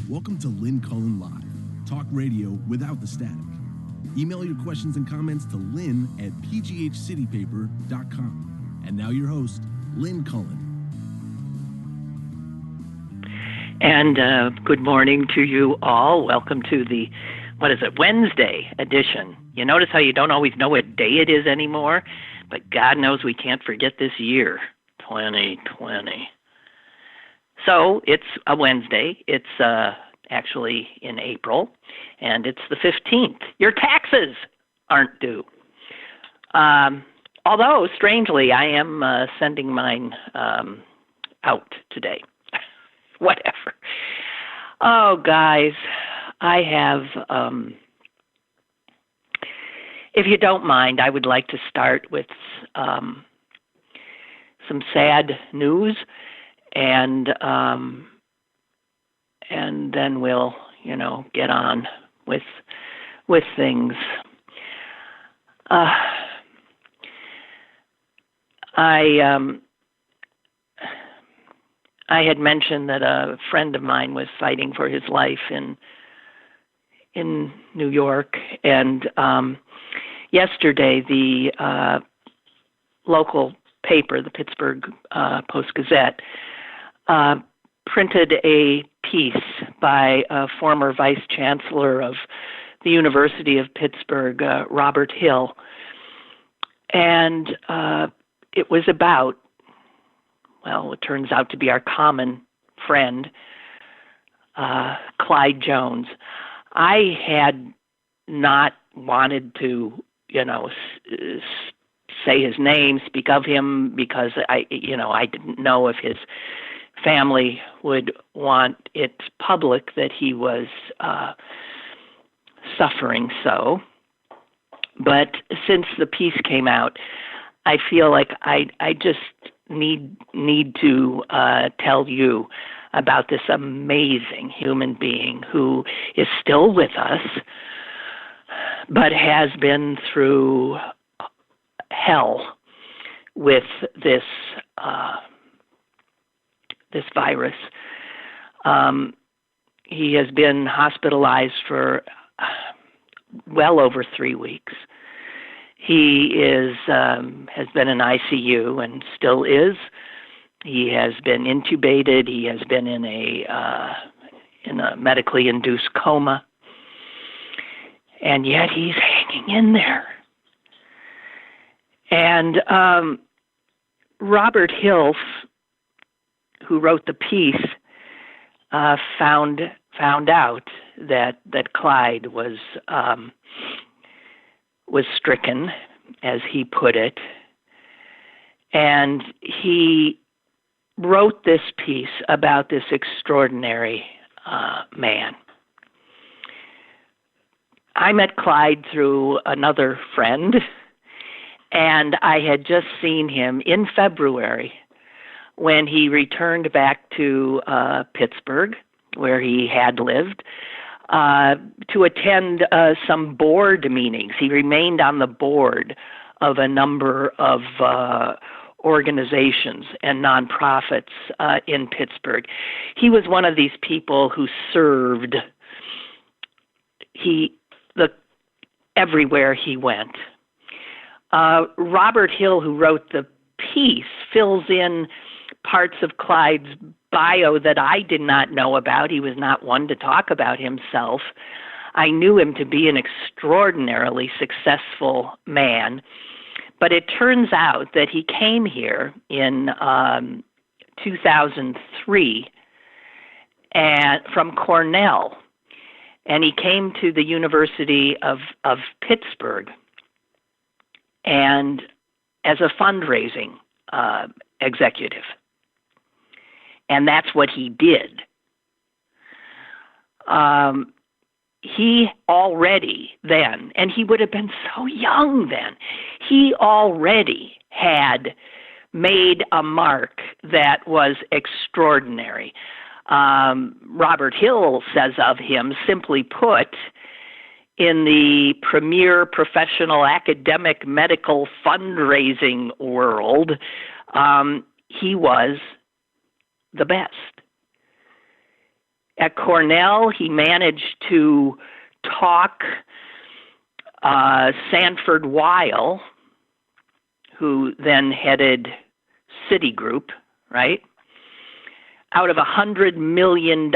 Welcome to Lynn Cullen Live, talk radio without the static. Email your questions and comments to lynn@pghcitypaper.com. And now your host, Lynn Cullen. And good morning to you all. Welcome to the, Wednesday edition. You notice how you don't always know what day it is anymore? But God knows we can't forget this year, 2020. So it's a Wednesday. It's actually in April, and it's the 15th. Your taxes aren't due. Although, strangely, I am sending mine out today. Whatever. Oh, guys, I have, if you don't mind, I would like to start with some sad news, and then we'll, get on with things. I had mentioned that a friend of mine was fighting for his life in New York, and yesterday the local paper, the Pittsburgh Post Gazette, printed a piece by a former vice chancellor of the University of Pittsburgh, Robert Hill, and it was about, well, it turns out to be our common friend, Clyde Jones. I had not wanted to, say his name, speak of him, because I didn't know if his family would want it public that he was suffering so. But since the piece came out, I feel like I just need to tell you about this amazing human being who is still with us, but has been through hell with this virus. He has been hospitalized for well over 3 weeks. He has been in ICU and still is. He has been intubated. He has been in a medically induced coma, and yet he's hanging in there. And Robert Hill, who wrote the piece, found out that Clyde was stricken, as he put it, and he wrote this piece about this extraordinary man. I met Clyde through another friend, and I had just seen him in February when he returned back to Pittsburgh, where he had lived, to attend some board meetings. He remained on the board of a number of organizations and nonprofits in Pittsburgh. He was one of these people who served everywhere he went. Robert Hill, who wrote the piece, fills in parts of Clyde's bio that I did not know about. He was not one to talk about himself. I knew him to be an extraordinarily successful man, but it turns out that he came here in 2003 from Cornell, and he came to the University of Pittsburgh and as a fundraising executive. And that's what he did. He already then, and he would have been so young then, he already had made a mark that was extraordinary. Robert Hill says of him, simply put, in the premier professional academic medical fundraising world, he was the best. At Cornell, he managed to talk Sanford Weill, who then headed Citigroup, right, out of $100 million,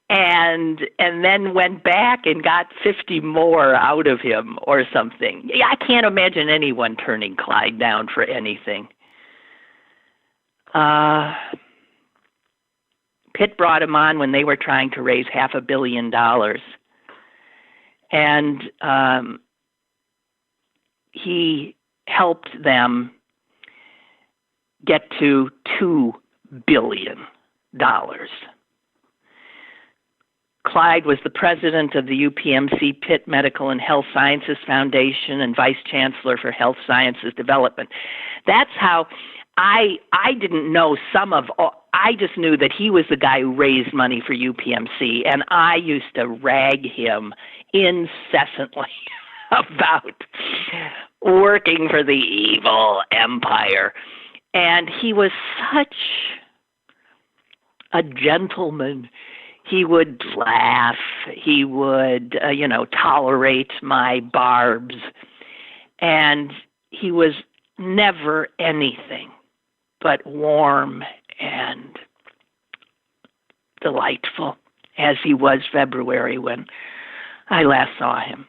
and then went back and got 50 more out of him or something. Yeah, I can't imagine anyone turning Clyde down for anything. Pitt brought him on when they were trying to raise $500 million. And he helped them get to $2 billion. Clyde was the president of the UPMC Pitt Medical and Health Sciences Foundation and vice chancellor for Health Sciences Development. That's how I didn't know I just knew that he was the guy who raised money for UPMC, and I used to rag him incessantly about working for the evil empire. And he was such a gentleman. He would laugh. He would, tolerate my barbs. And he was never anything but warm and delightful, as he was February when I last saw him.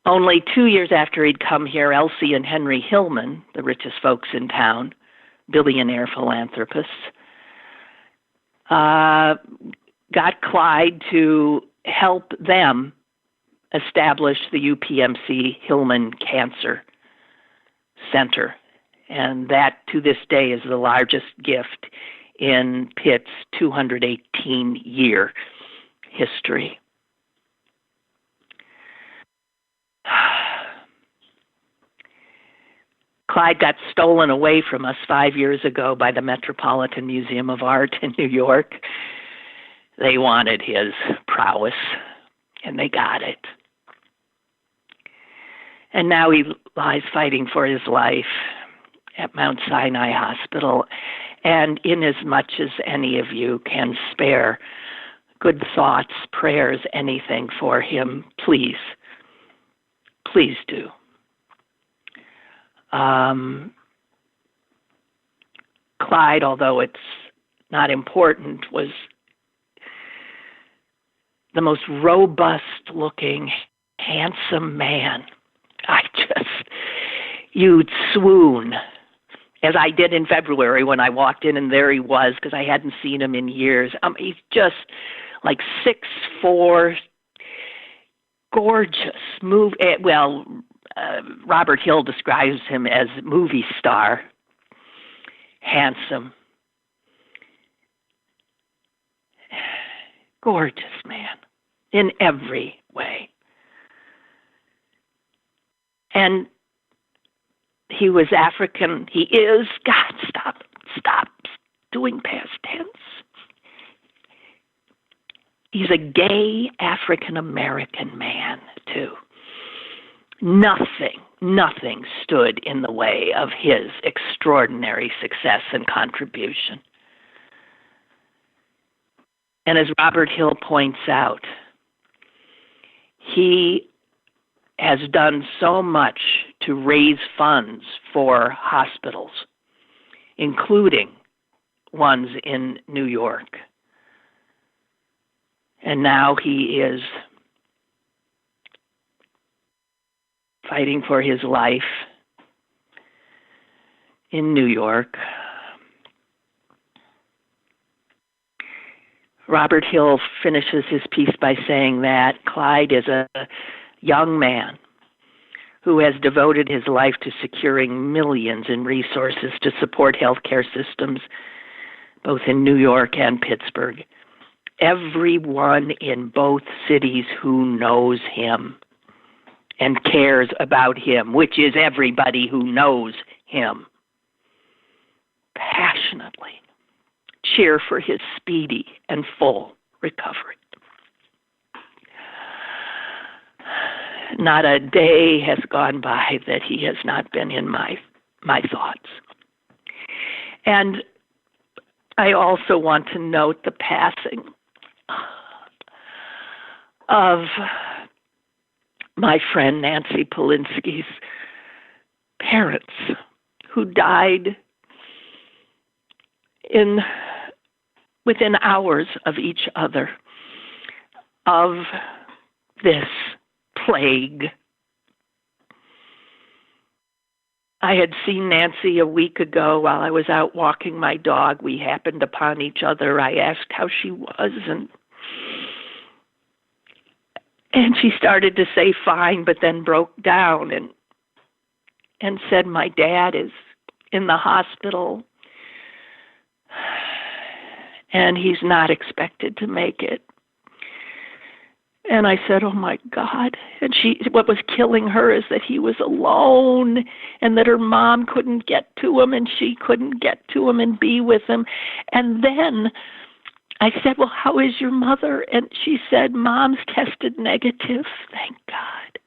Only 2 years after he'd come here, Elsie and Henry Hillman, the richest folks in town, billionaire philanthropists, got Clyde to help them establish the UPMC Hillman Cancer Center. And that, to this day, is the largest gift in Pitt's 218-year history. Clyde got stolen away from us 5 years ago by the Metropolitan Museum of Art in New York. They wanted his prowess, and they got it. And now he lies fighting for his life at Mount Sinai Hospital. And inasmuch as any of you can spare good thoughts, prayers, anything for him, please do. Clyde, although it's not important, was the most robust-looking, handsome man. You'd swoon, as I did in February when I walked in, and there he was, because I hadn't seen him in years. He's just like 6'4", gorgeous. Robert Hill describes him as movie star, handsome, gorgeous man in every way. And he was African. He is. God, stop doing past tense. He's a gay African-American man, too. Nothing stood in the way of his extraordinary success and contribution. And as Robert Hill points out, he has done so much to raise funds for hospitals, including ones in New York. And now he is fighting for his life in New York. Robert Hill finishes his piece by saying that Clyde is a young man who has devoted his life to securing millions in resources to support healthcare systems, both in New York and Pittsburgh. Everyone in both cities who knows him and cares about him, which is everybody who knows him, passionately cheer for his speedy and full recovery. Not a day has gone by that he has not been in my thoughts. And I also want to note the passing of my friend Nancy Polinsky's parents, who died within hours of each other of this plague. I had seen Nancy a week ago while I was out walking my dog. We happened upon each other. I asked how she was, and she started to say fine, but then broke down and said, my dad is in the hospital and he's not expected to make it. And I said, oh my God. And what was killing her is that he was alone and that her mom couldn't get to him and she couldn't get to him and be with him. And then I said, well, how is your mother? And she said, Mom's tested negative, thank God.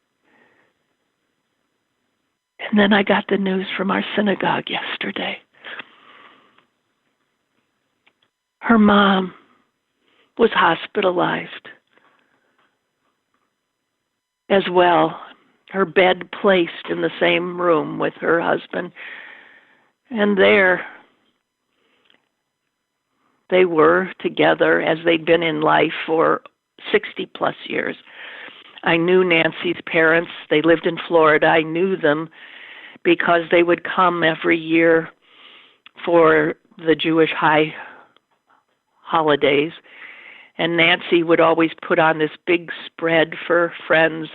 And then I got the news from our synagogue yesterday. Her mom was hospitalized as well, her bed placed in the same room with her husband. And there they were together as they'd been in life for 60 plus years. I knew Nancy's parents. They lived in Florida. I knew them because they would come every year for the Jewish high holidays. And Nancy would always put on this big spread for friends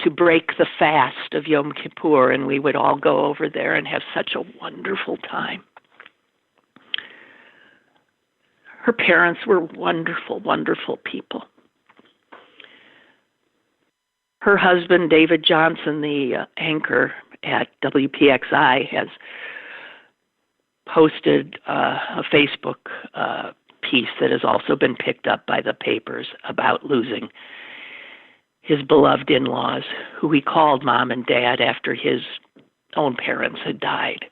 to break the fast of Yom Kippur, and we would all go over there and have such a wonderful time. Her parents were wonderful, wonderful people. Her husband, David Johnson, the anchor at WPXI, has posted a Facebook piece that has also been picked up by the papers about losing his beloved in-laws, who he called Mom and Dad after his own parents had died.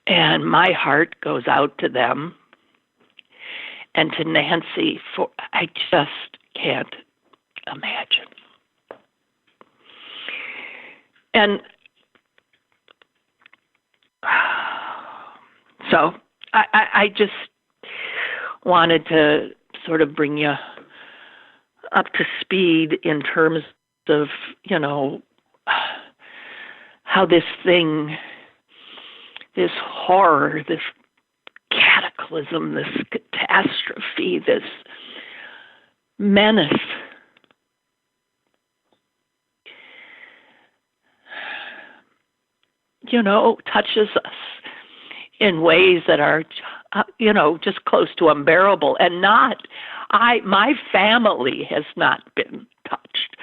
And my heart goes out to them and to Nancy, for I just can't imagine. And so I just wanted to sort of bring you up to speed in terms of, how this thing, this horror, this cataclysm, this catastrophe, this menace touches us in ways that are, just close to unbearable. And my family has not been touched,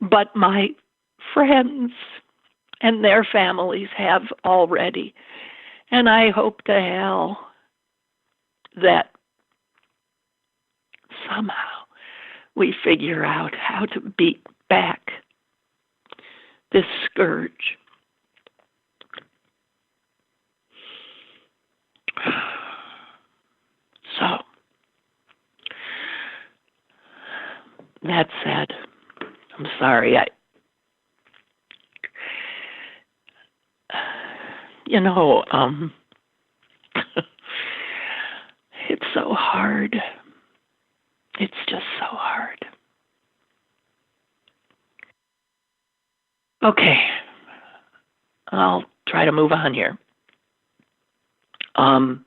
but my friends and their families have already. And I hope to hell that somehow we figure out how to beat back this scourge. So, that said, I'm sorry. It's so hard. It's just so hard. Okay. I'll try to move on here. I'm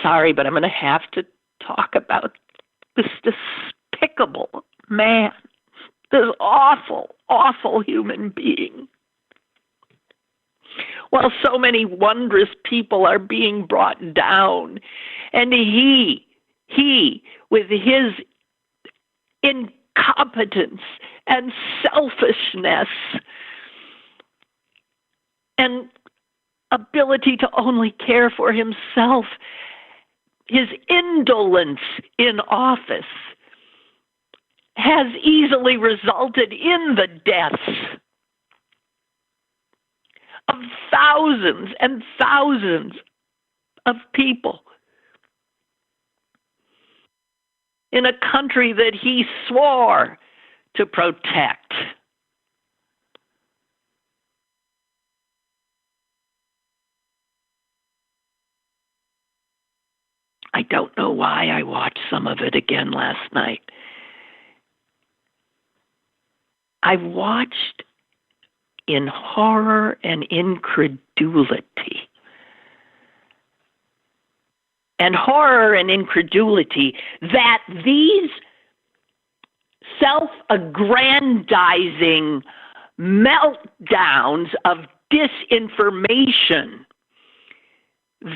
sorry, but I'm going to have to talk about this despicable man, this awful, awful human being. While so many wondrous people are being brought down, and he, with his incompetence and selfishness and ability to only care for himself, his indolence in office, has easily resulted in the deaths of thousands and thousands of people in a country that he swore to protect. I don't know why I watched some of it again last night. I watched in horror and incredulity. And horror and incredulity that these self-aggrandizing meltdowns of disinformation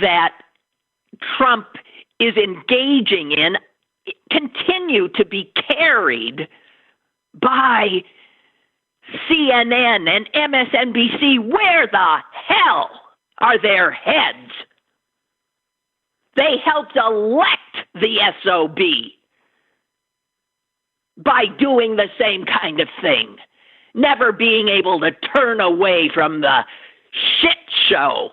that Trump is engaging in continue to be carried by CNN and MSNBC. Where the hell are their heads? They helped elect the SOB by doing the same kind of thing, never being able to turn away from the shit show.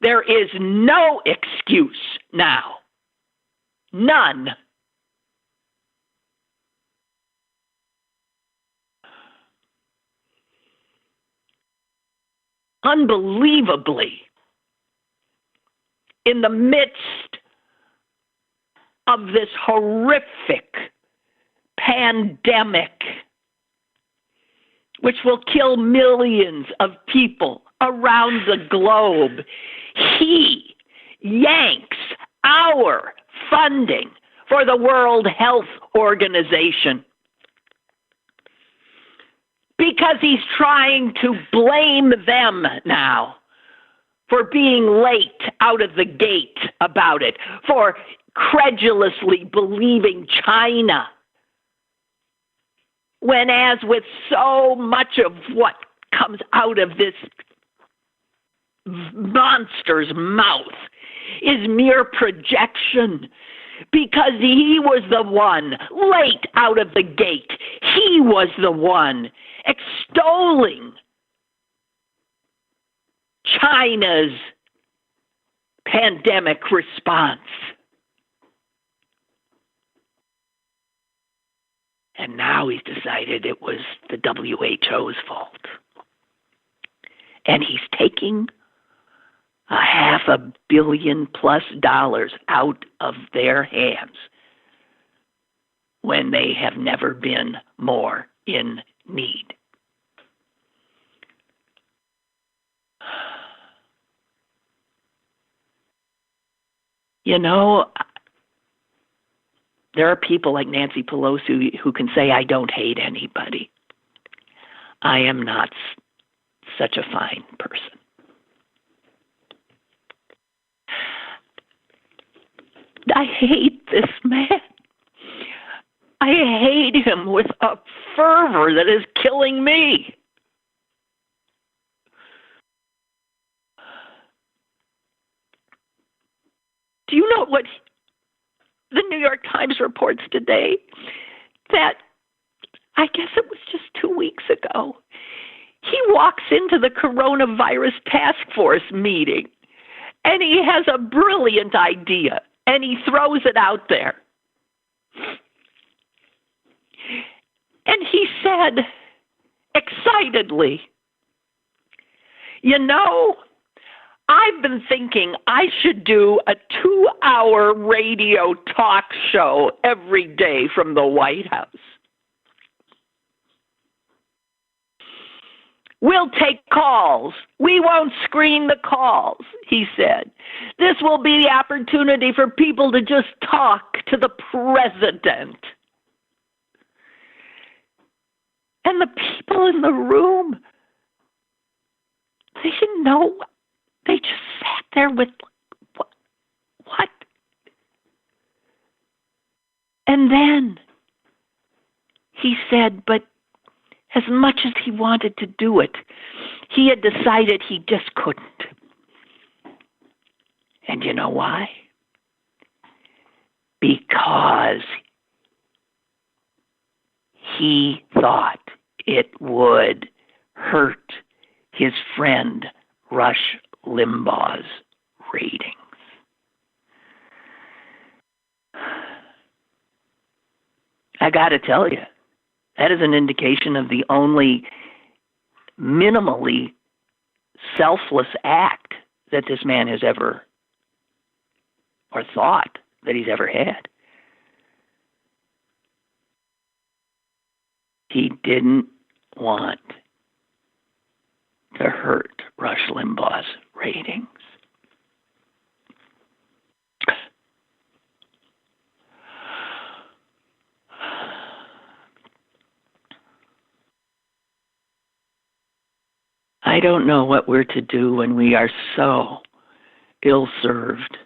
There is no excuse now. None. Unbelievably, in the midst of this horrific pandemic, which will kill millions of people around the globe, he yanks our funding for the World Health Organization because he's trying to blame them now for being late out of the gate about it, for credulously believing China. When, as with so much of what comes out of this monster's mouth, is mere projection, because he was the one late out of the gate. He was the one extolling China's pandemic response. And now he's decided it was the WHO's fault. And he's taking $500 million+ out of their hands when they have never been more in need. You know, there are people like Nancy Pelosi who can say, I don't hate anybody. I am not such a fine person. I hate this man. I hate him with a fervor that is killing me. Do you know what the New York Times reports today? That, I guess it was just 2 weeks ago, he walks into the coronavirus task force meeting and he has a brilliant idea and he throws it out there. And he said excitedly, you know, I've been thinking I should do a 2-hour radio talk show every day from the White House. We'll take calls. We won't screen the calls, he said. This will be the opportunity for people to just talk to the president. And the people in the room, they didn't know. They just sat there with, what? And then he said, but as much as he wanted to do it, he had decided he just couldn't. And you know why? because he thought it would hurt his friend Rush Limbaugh's ratings. I got to tell you, that is an indication of the only minimally selfless act that this man has ever, or thought that he's ever had. He didn't want to hurt Rush Limbaugh's ratings. I don't know what we're to do when we are so ill-served,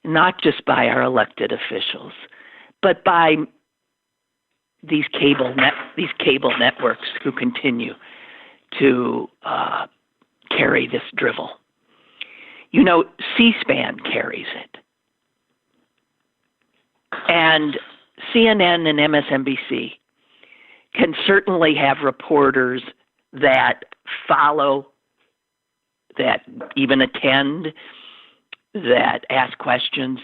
not just by our elected officials, but by these cable networks who continue to carry this drivel. You know, C-SPAN carries it. And CNN and MSNBC can certainly have reporters that follow, that even attend, that ask questions,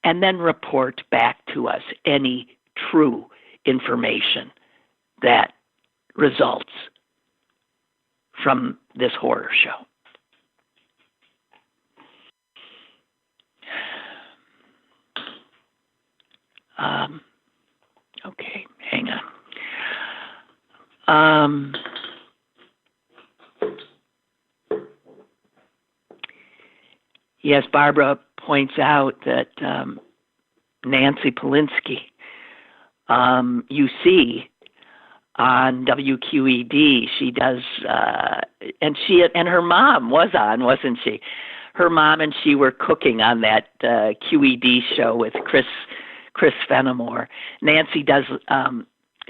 and then report back to us any true information that results from this horror show. Okay, hang on. Yes, Barbara points out that Nancy Polinsky, you see on WQED, she does, and her mom was on, wasn't she? Her mom and she were cooking on that QED show with Chris Fenimore. Nancy does.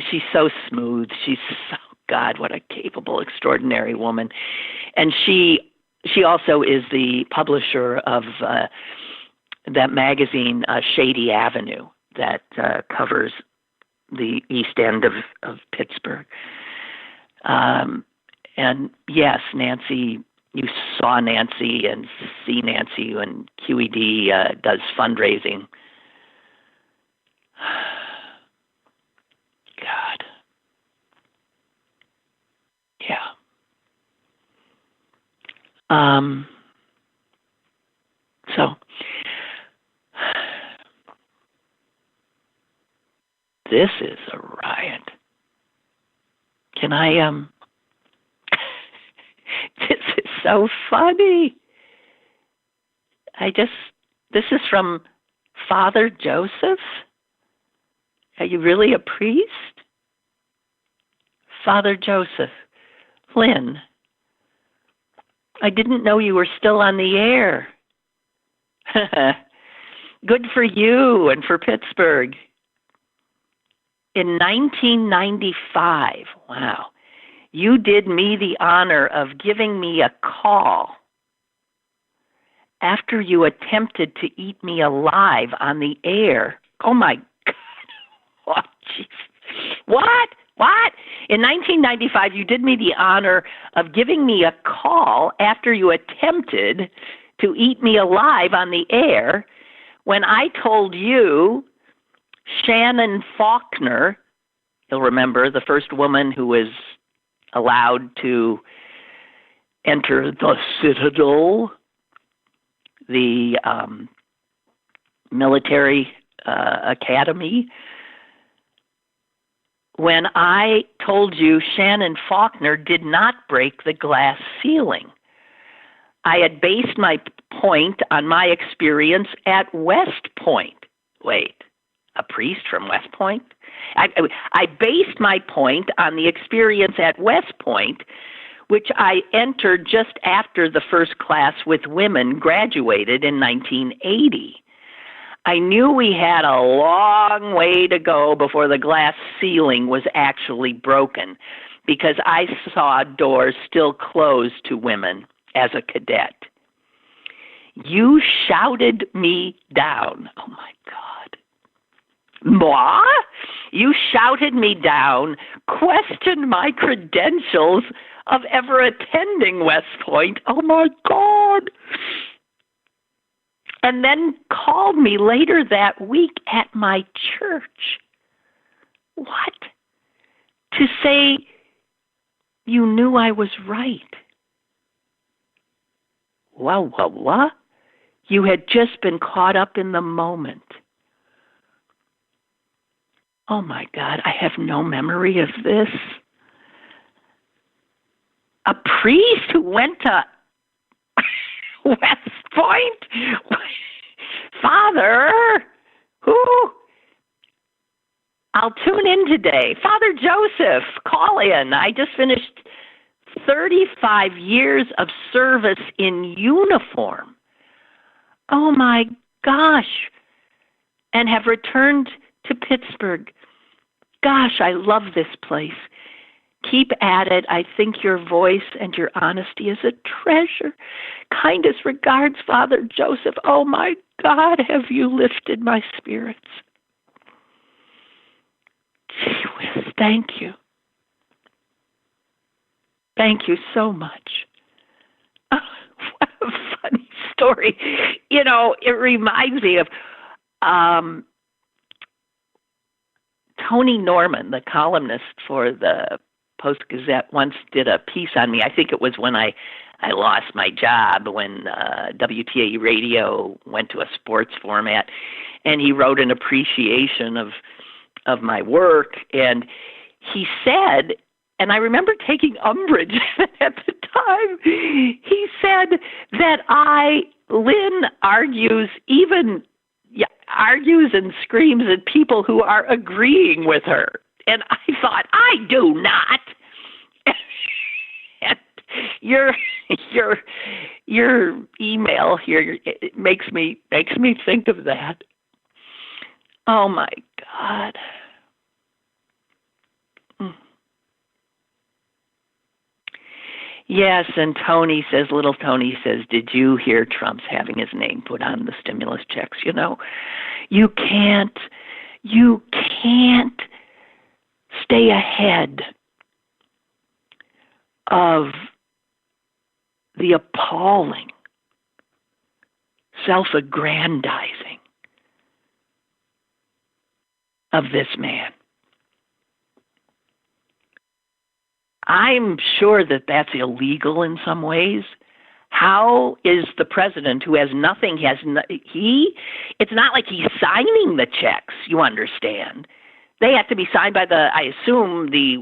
She's so smooth. She's so, God, what a capable, extraordinary woman, and she also is the publisher of that magazine, Shady Avenue, that covers the East End of Pittsburgh. And yes, Nancy, you saw Nancy and see Nancy when QED does fundraising. God. Yeah. So this is a riot. Can I this is so funny. This is from Father Joseph? Are you really a priest? Father Joseph. Lynn, I didn't know you were still on the air. Good for you and for Pittsburgh. In 1995, wow, you did me the honor of giving me a call after you attempted to eat me alive on the air. Oh, my God. Oh, geez. What? In 1995, you did me the honor of giving me a call after you attempted to eat me alive on the air when I told you Shannon Faulkner, you'll remember, the first woman who was allowed to enter the Citadel, the military academy. When I told you Shannon Faulkner did not break the glass ceiling, I had based my point on my experience at West Point. Wait, a priest from West Point? I based my point on the experience at West Point, which I entered just after the first class with women graduated in 1980. I knew we had a long way to go before the glass ceiling was actually broken because I saw doors still closed to women as a cadet. You shouted me down. Oh, my God. Moi? You shouted me down, questioned my credentials of ever attending West Point. Oh, my God. And then called me later that week at my church. What? To say you knew I was right. What? You had just been caught up in the moment. Oh, my God, I have no memory of this. A priest who went to West Point? Father? Who? I'll tune in today. Father Joseph, call in. I just finished 35 years of service in uniform. Oh, my gosh. And have returned to Pittsburgh. Gosh, I love this place. Keep at it. I think your voice and your honesty is a treasure. Kindest regards, Father Joseph. Oh, my God, have you lifted my spirits. Gee whiz, thank you. Thank you so much. Oh, what a funny story. You know, it reminds me of Tony Norman, the columnist for the Post Gazette, once did a piece on me. I think it was when I lost my job, when WTAE radio went to a sports format, and he wrote an appreciation of my work. And he said, and I remember taking umbrage at the time, he said that Lynn argues and screams at people who are agreeing with her. And I thought, I do not. And your email here it makes me think of that. Oh my God. Yes, and little Tony says, did you hear Trump's having his name put on the stimulus checks? You know, you can't stay ahead of the appalling self-aggrandizing of this man. I'm sure that that's illegal in some ways. How is the president, who has nothing, it's not like he's signing the checks, you understand. They have to be signed by I assume, the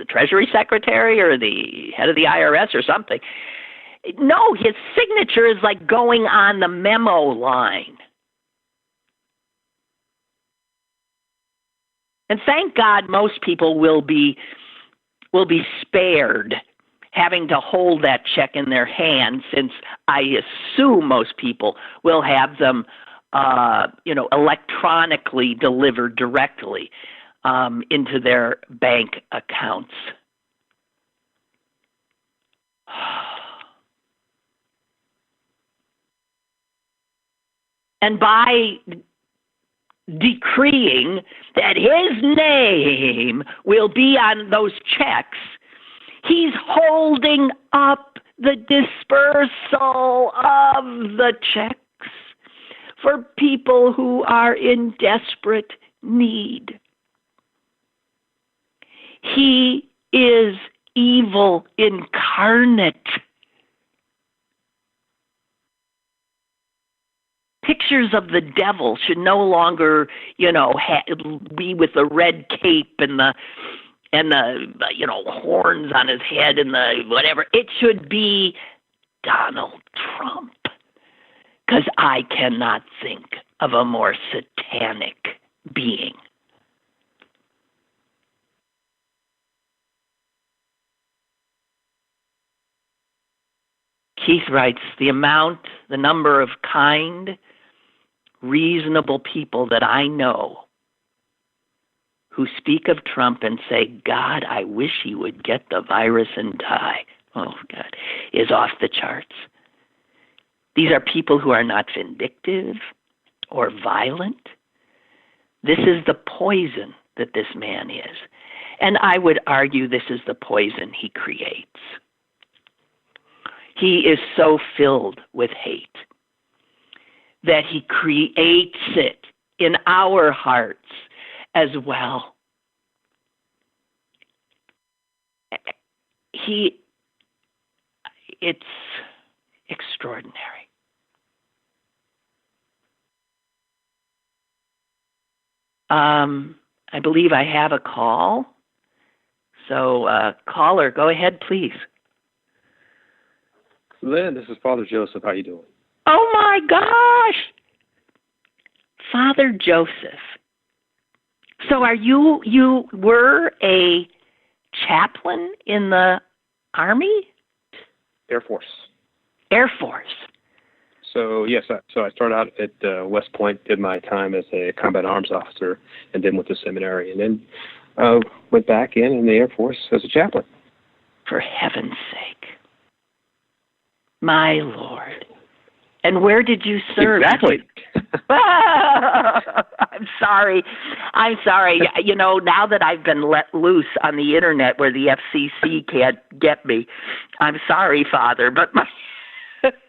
Treasury Secretary or the head of the IRS or something. No, his signature is like going on the memo line. And thank God most people will be spared having to hold that check in their hand, since I assume most people will have them, electronically delivered directly into their bank accounts. And by decreeing that his name will be on those checks, he's holding up the dispersal of the checks for people who are in desperate need. He is evil incarnate. Pictures of the devil should no longer, be with the red cape and the horns on his head and the whatever. It should be Donald Trump, because I cannot think of a more satanic being. Keith writes, the number of kind, reasonable people that I know who speak of Trump and say, God, I wish he would get the virus and die, oh God, is off the charts. These are people who are not vindictive or violent. This is the poison that this man is. And I would argue this is the poison he creates. He is so filled with hate that he creates it in our hearts as well. It's extraordinary. I believe I have a call. So, caller, go ahead, please. Lynn, this is Father Joseph. How you doing? Oh, my gosh! Father Joseph. So you were a chaplain in the Army? Air Force. Air Force. So, yes, I started out at West Point, did my time as a combat arms officer, and then went to seminary, and then went back in the Air Force as a chaplain. For heaven's sake. My Lord. And where did you serve? Exactly. I'm sorry. You know, now that I've been let loose on the internet where the FCC can't get me, I'm sorry, Father, but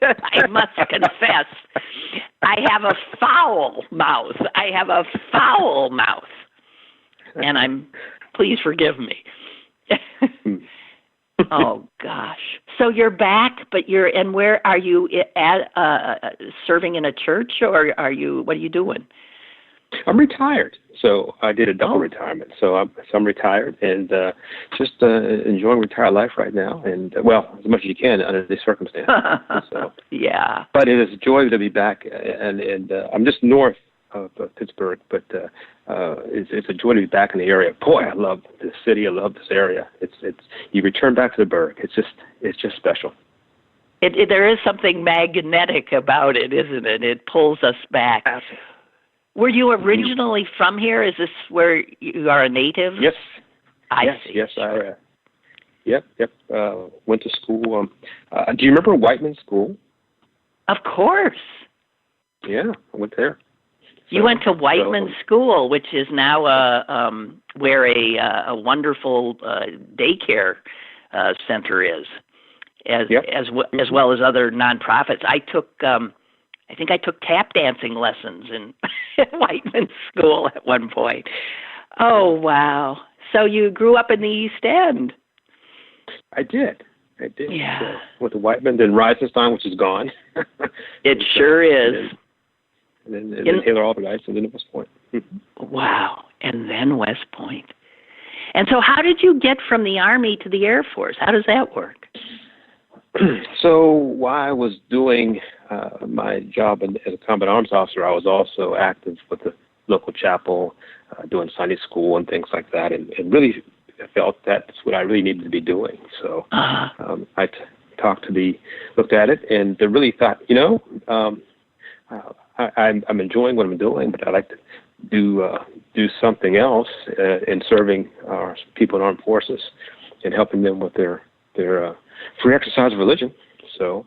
I must confess, I have a foul mouth. And please forgive me. Oh, gosh. So you're back, and where are you at, serving in a church, or what are you doing? I'm retired. So I did a double retirement. So I'm retired and just enjoying retired life right now. And, well, as much as you can under these circumstances. So, yeah. But it is a joy to be back. And I'm just north of Pittsburgh, but it's a joy to be back in the area. Boy, I love this city. I love this area. It's you return back to the Burg. It's just special. There is something magnetic about it, isn't it? It pulls us back. Absolutely. Were you originally from here? Is this where you are a native? Yes. I see. Yes, sure. Yep. Went to school. Do you remember Whiteman School? Of course. Yeah, I went there. You went to Whiteman School, which is now where a wonderful daycare center is, as well as other nonprofits. I think I took tap dancing lessons in Whiteman School at one point. Oh, wow. So you grew up in the East End. I did. Yeah. So went to Whiteman, then Reisenstein, which is gone. It sure is. And then Taylor Albright, and then West Point. Wow. And then West Point. And so how did you get from the Army to the Air Force? How does that work? So while I was doing my job as a combat arms officer, I was also active with the local chapel, doing Sunday school and things like that, and really felt that's what I really needed to be doing. So I looked at it and really thought, I'm enjoying what I'm doing, but I'd like to do something else in serving our people in armed forces and helping them with their free exercise of religion. So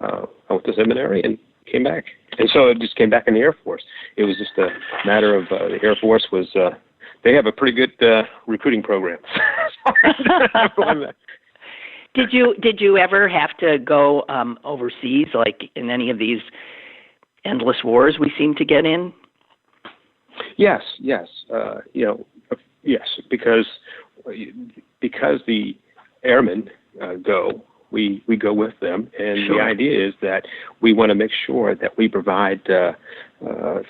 I went to seminary and came back. And so I just came back in the Air Force. It was just a matter of the Air Force was, they have a pretty good recruiting program. Did you ever have to go overseas, like in any of these endless wars we seem to get in? Yes. Yes, because the airmen go, we go with them, and sure. The idea is that we want to make sure that we provide for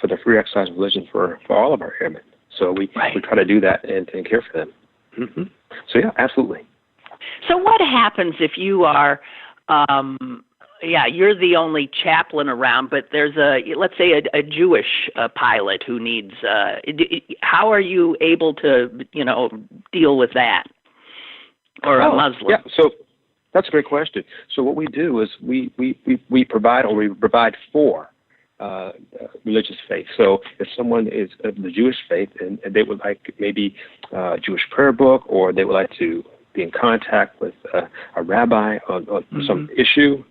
the free exercise of religion for all of our airmen. So we try to do that and care for them. Mm-hmm. So yeah, absolutely. So what happens if you are, you're the chaplain chaplain around, but there's let's say a Jewish pilot who needs, how are you able to, deal with that? Or a Muslim? Yeah, so that's a great question. So what we do is we provide for religious faith. So if someone is of the Jewish faith and they would like maybe a Jewish prayer book, or they would like to be in contact with a rabbi on some issue,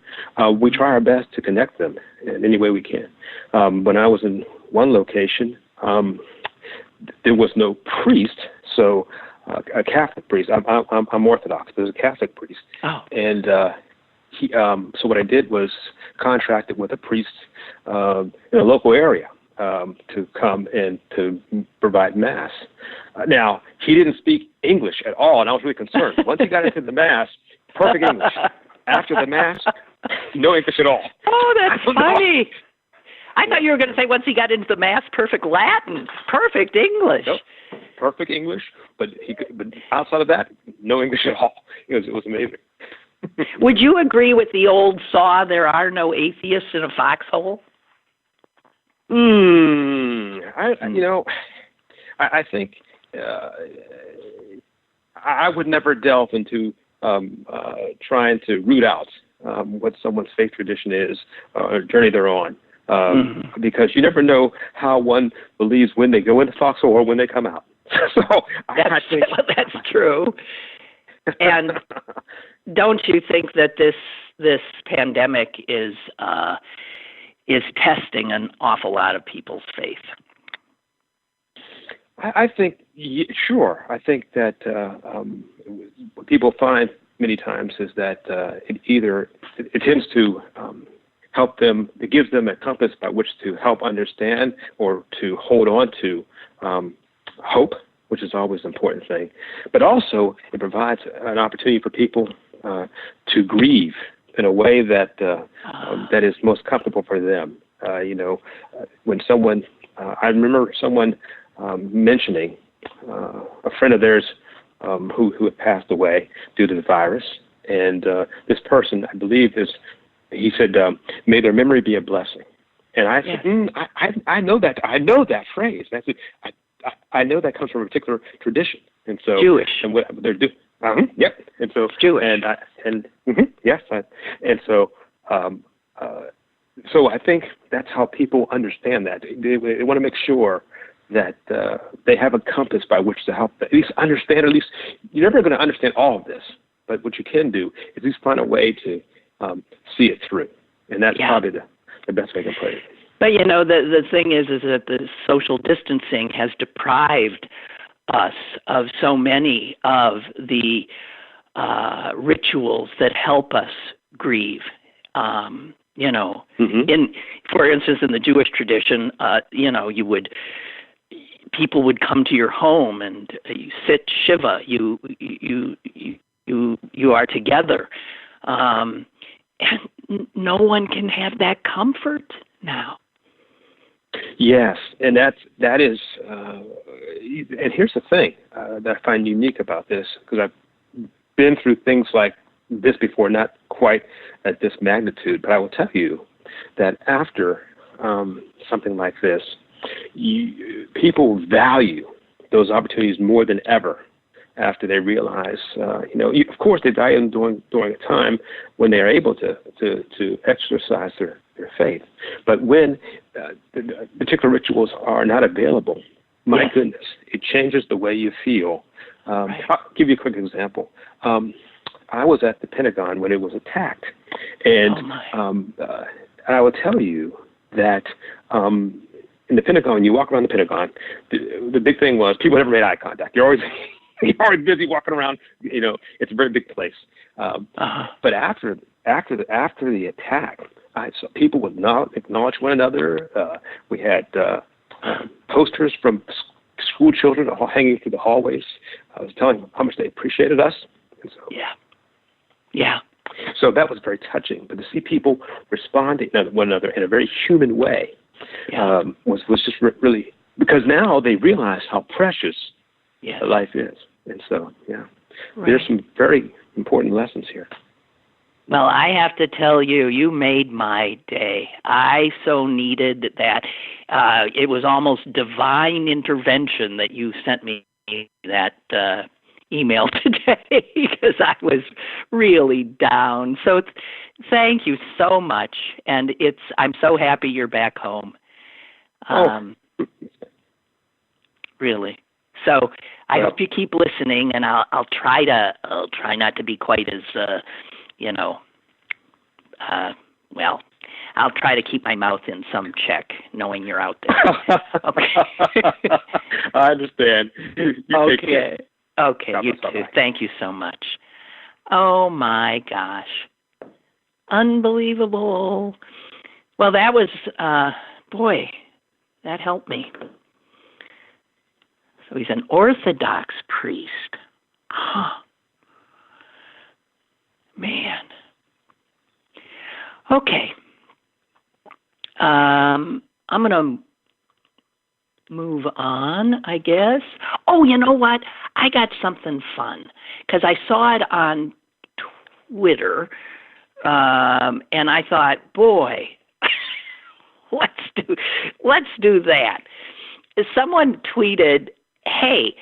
we try our best to connect them in any way we can. When I was in one location, there was no priest, so a Catholic priest. I'm Orthodox, but there's a Catholic priest. Oh. And so what I did was contracted with a priest in a local area to come and to provide Mass. Now, he didn't speak English at all, and I was really concerned. Once he got into the Mass, perfect English. After the Mass, no English at all. Oh, that's funny. I thought you were going to say once he got into the Mass, perfect Latin, perfect English. Nope. Perfect English, but outside of that, no English at all. It was amazing. Would you agree with the old saw, there are no atheists in a foxhole? I think I would never delve into trying to root out what someone's faith tradition is or journey they're on, because you never know how one believes when they go into the foxhole or when they come out. So I think that's true. And don't you think that this pandemic is testing an awful lot of people's faith? I think, sure. I think that what people find many times is that it tends to help them. It gives them a compass by which to help understand or to hold on to hope, which is always an important thing. But also, it provides an opportunity for people to grieve in a way that that is most comfortable for them. When someone, I remember someone mentioning a friend of theirs who had passed away due to the virus, and this person, I believe, he said, "May their memory be a blessing." And I said, I know that phrase. I know that comes from a particular tradition, and so Jewish. And what they're doing. Yep. And so Jewish. Yes. So I think that's how people understand that. They want to make sure that they have a compass by which to help at least understand. At least you're never going to understand all of this, but what you can do is at least find a way to see it through, and that's probably the best way to put it. But the thing is that the social distancing has deprived us of so many of the rituals that help us grieve. For instance, in the Jewish tradition, people would come to your home and you sit shiva. You are together, and no one can have that comfort now. Yes, and that is, and here's the thing that I find unique about this, because I've been through things like this before, not quite at this magnitude, but I will tell you that after something like this, people value those opportunities more than ever after they realize, of course they value them during a time when they are able to exercise their faith. But when the particular rituals are not available, my goodness, it changes the way you feel. Right. I'll give you a quick example. I was at the Pentagon when it was attacked, and I will tell you that in the Pentagon, when you walk around the Pentagon, the big thing was people never made eye contact. You're always busy walking around. It's a very big place. But after the attack, people would not acknowledge one another. We had posters from school children all hanging through the hallways. I was telling them how much they appreciated us. And so, yeah. So that was very touching. But to see people responding to one another in a very human way was just really, because now they realize how precious life is. And so, there's some very important lessons here. Well, I have to tell you, you made my day. I so needed that. It was almost divine intervention that you sent me that email today, because I was really down. So thank you so much. And I'm so happy you're back home. Really. So I hope you keep listening, and I'll try not to be quite as I'll try to keep my mouth in some check, knowing you're out there. Okay. I understand. You take care. Okay, you too. Bye-bye. Thank you so much. Oh, my gosh. Unbelievable. Well, that was, boy, that helped me. So he's an Orthodox priest. Huh. Man. Okay. I'm going to move on, I guess. Oh, you know what? I got something fun because I saw it on Twitter, and I thought, boy, let's do that. Someone tweeted, "Hey,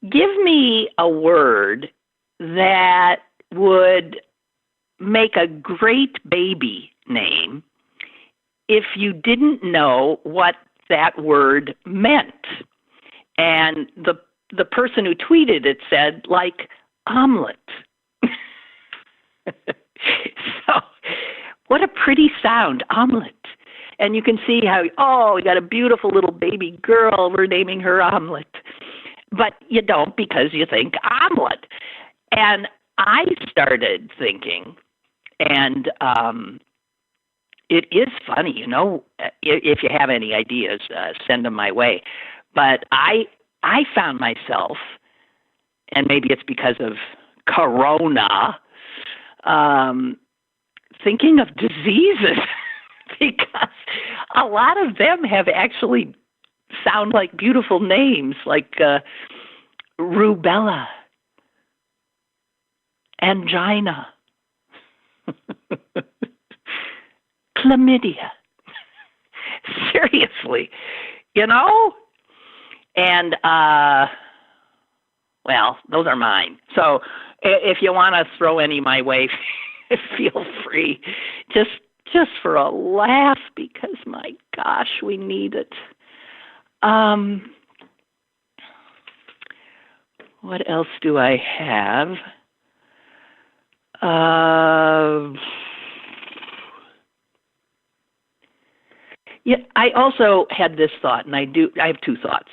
give me a word that would make a great baby name if you didn't know what that word meant." And the person who tweeted it said, like, omelet. So, what a pretty sound, omelet. And you can see how, we got a beautiful little baby girl, we're naming her Omelet. But you don't, because you think omelet. And I started thinking, and it is funny, if you have any ideas, send them my way. But I found myself, and maybe it's because of Corona, thinking of diseases because a lot of them have actually sound like beautiful names, like rubella, angina, chlamydia. Seriously, And, well, those are mine. So if you want to throw any my way, feel free. Just for a laugh, because, my gosh, we need it. What else do I have? Yeah, I also had this thought, and I have two thoughts.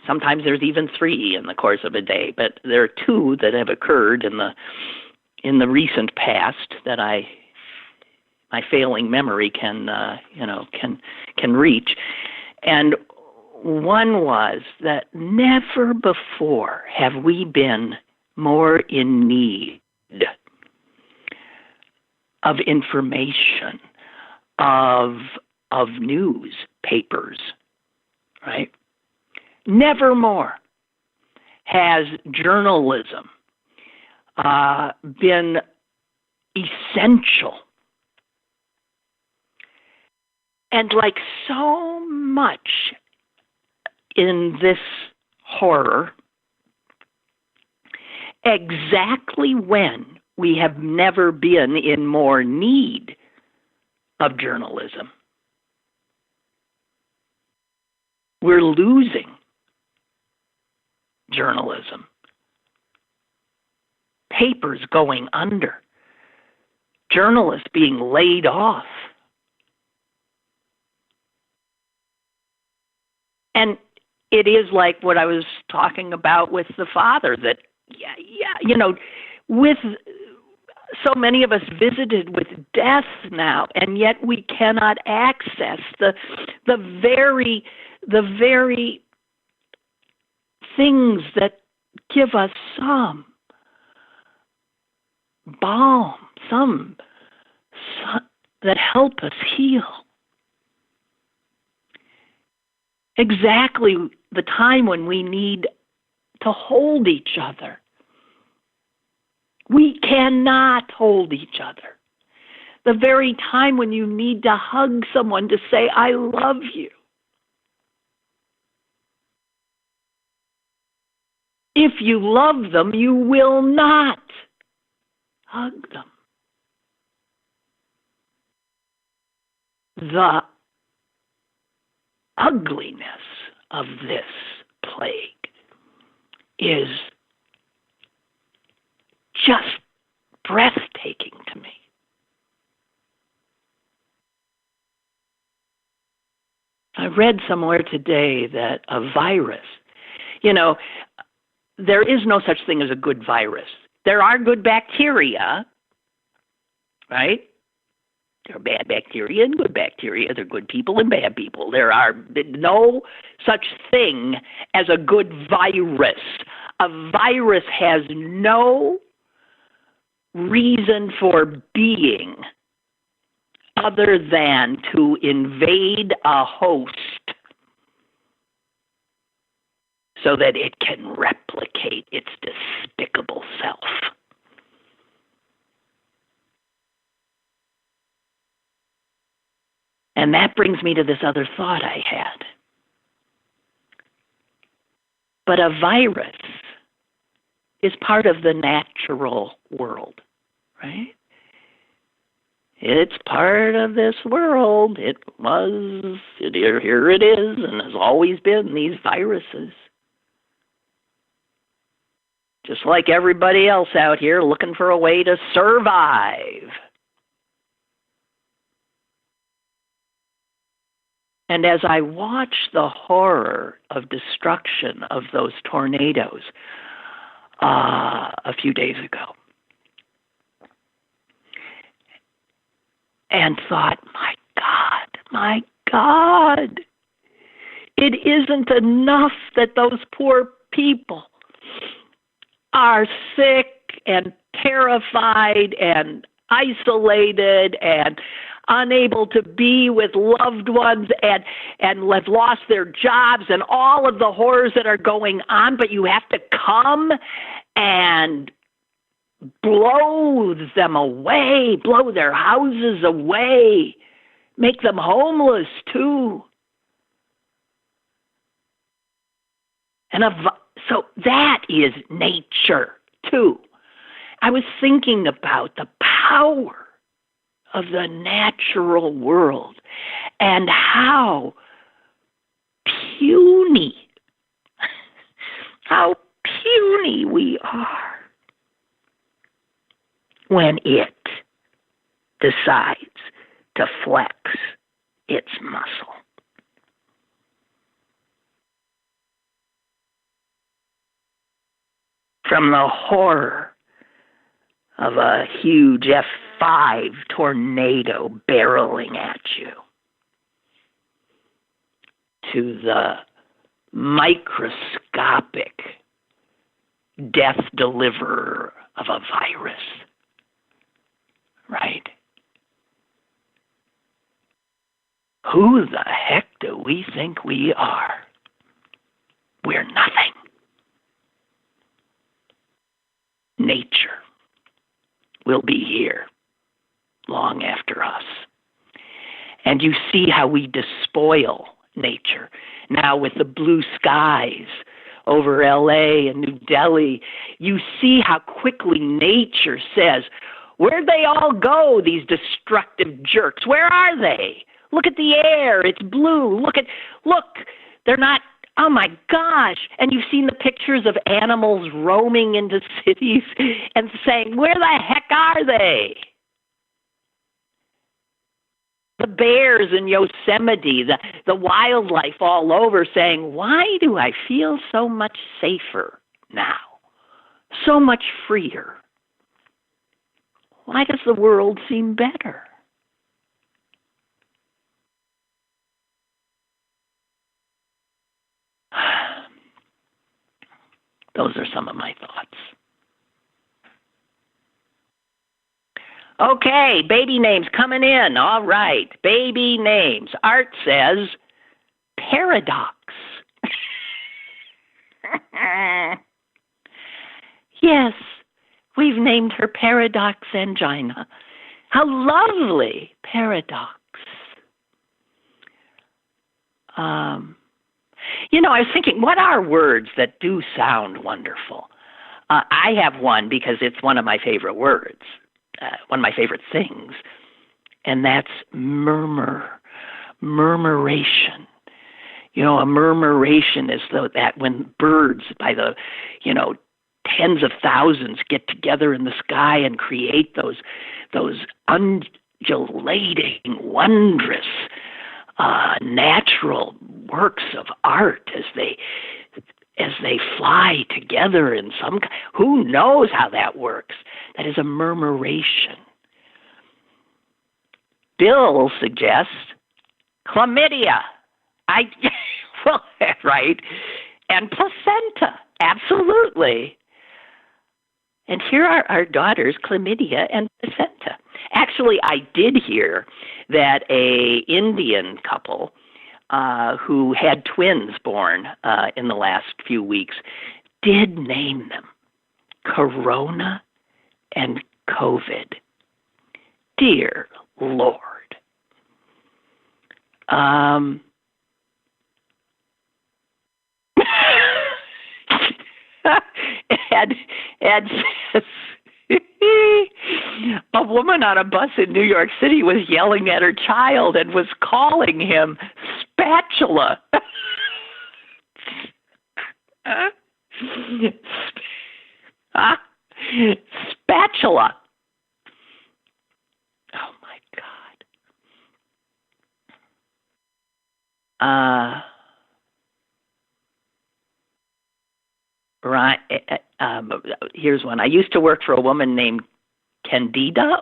Sometimes there's even three in the course of a day, but there are two that have occurred in the recent past that my failing memory can reach. And one was that never before have we been more in need of information, of newspapers, right? Never more has journalism been essential. And like so much in this horror, exactly when we have never been in more need of journalism, we're losing journalism. Papers going under. Journalists being laid off. And it is like what I was talking about with the father, that, with so many of us visited with death now, and yet we cannot access the very things that give us some balm, some that help us heal. Exactly the time when we need to hold each other. We cannot hold each other. The very time when you need to hug someone to say, I love you. If you love them, you will not hug them. The ugliness of this plague is just breathtaking to me. I read somewhere today that a virus, there is no such thing as a good virus. There are good bacteria, right? There are bad bacteria and good bacteria. There are good people and bad people. There are no such thing as a good virus. A virus has no reason for being other than to invade a host so that it can replicate its despicable self. And that brings me to this other thought I had. But a virus is part of the natural world, right? It's part of this world. Here it is, and has always been, these viruses. Just like everybody else out here looking for a way to survive. And as I watched the horror of destruction of those tornadoes a few days ago, and thought, my God, it isn't enough that those poor people are sick and terrified and isolated and unable to be with loved ones and have lost their jobs and all of the horrors that are going on, but you have to come and blow them away, blow their houses away, make them homeless too. And so that is nature too. I was thinking about the power of the natural world and how puny we are when it decides to flex its muscle. From the horror of a huge F5 tornado barreling at you to the microscopic death deliverer of a virus, right? Who the heck do we think we are? We're nothing. Nature will be here long after us. And you see how we despoil nature. Now with the blue skies over LA and New Delhi, you see how quickly nature says, where'd they all go, these destructive jerks? Where are they? Look at the air, it's blue. Look, they're not, oh my gosh. And you've seen the pictures of animals roaming into cities and saying, where the heck are they? The bears in Yosemite, the wildlife all over saying, why do I feel so much safer now? So much freer? Why does the world seem better? Those are some of my thoughts. Okay, baby names coming in. All right, baby names. Art says, Paradox. Yes, we've named her Paradox Angina. How lovely, Paradox. I was thinking, what are words that do sound wonderful? I have one because it's one of my favorite words, one of my favorite things, and that's murmuration. A murmuration is that when birds by the, tens of thousands get together in the sky and create those undulating, wondrous natural works of art as they fly together in some. Who knows how that works? That is a murmuration. Bill suggests chlamydia. Well, right, and placenta, absolutely. And here are our daughters, chlamydia and placenta. Actually, I did hear that a Indian couple who had twins born in the last few weeks did name them Corona and COVID. Dear Lord. Ed says, a woman on a bus in New York City was yelling at her child and was calling him spatula. Spatula. Oh my God. Right. Here's one. I used to work for a woman named Candida.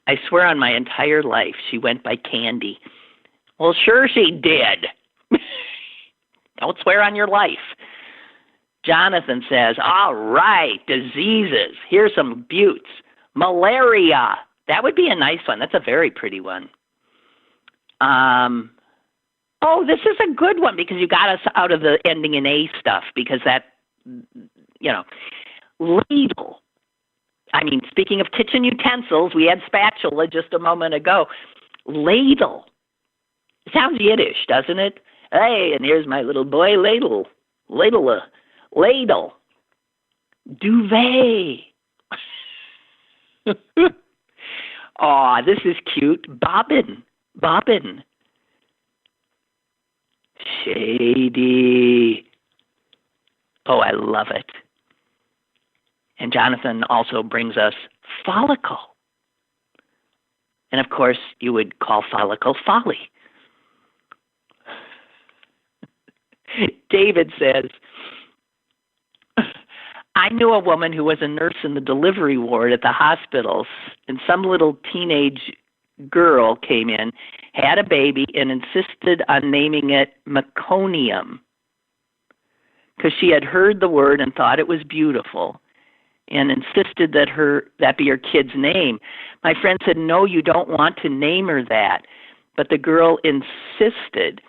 I swear on my entire life she went by Candy. Well, sure she did. Don't swear on your life. Jonathan says, all right, diseases. Here's some buttes. Malaria. That would be a nice one. That's a very pretty one. Oh, this is a good one because you got us out of the ending in A stuff because that, ladle. I mean, speaking of kitchen utensils, we had spatula just a moment ago. Ladle. It sounds Yiddish, doesn't it? Hey, and here's my little boy ladle. Ladle. Duvet. Aw, this is cute. Bobbin. Shady. Oh, I love it. And Jonathan also brings us follicle. And of course, you would call follicle folly. David says, I knew a woman who was a nurse in the delivery ward at the hospitals, and some little teenage girl came in, had a baby, and insisted on naming it meconium because she had heard the word and thought it was beautiful and insisted that be her kid's name. My friend said, no, you don't want to name her that. But the girl insisted.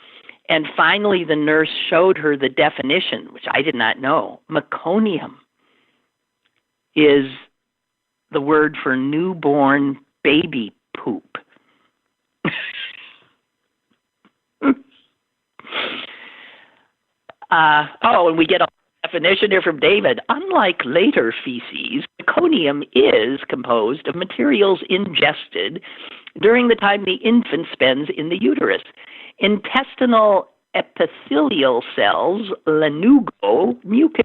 And finally, the nurse showed her the definition, which I did not know. Meconium is the word for newborn baby poop. And we get a definition here from David. Unlike later feces, meconium is composed of materials ingested during the time the infant spends in the uterus. Intestinal epithelial cells, lanugo, mucus,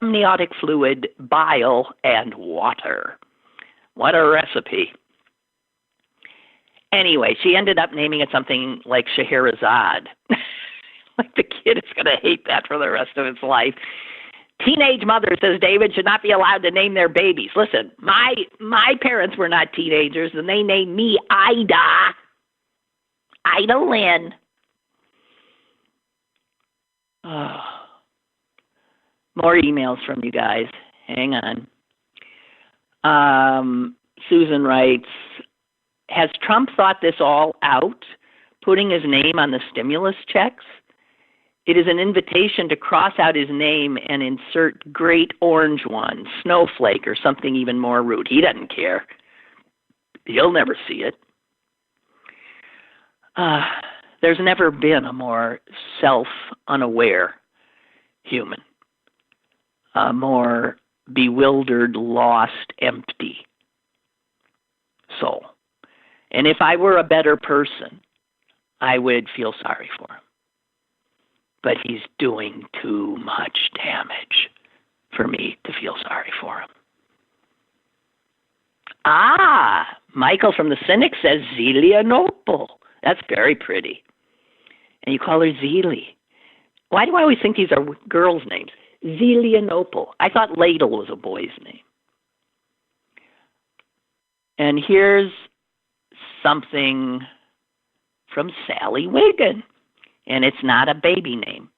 amniotic fluid, bile, and water. What a recipe. Anyway, she ended up naming it something like Scheherazade. Like the kid is going to hate that for the rest of its life. Teenage mother says David should not be allowed to name their babies. Listen, my parents were not teenagers, and they named me Ida Lynn. Oh. More emails from you guys. Hang on. Susan writes, has Trump thought this all out, putting his name on the stimulus checks? It is an invitation to cross out his name and insert great orange one, snowflake, or something even more rude. He doesn't care. He'll never see it. There's never been a more self-unaware human, a more bewildered, lost, empty soul. And if I were a better person, I would feel sorry for him. But he's doing too much damage for me to feel sorry for him. Michael from the Cynic says Zelianople. That's very pretty. And you call her Zelie. Why do I always think these are girls' names? Zelianople. I thought Ladle was a boy's name. And here's something from Sally Wiggin, and it's not a baby name.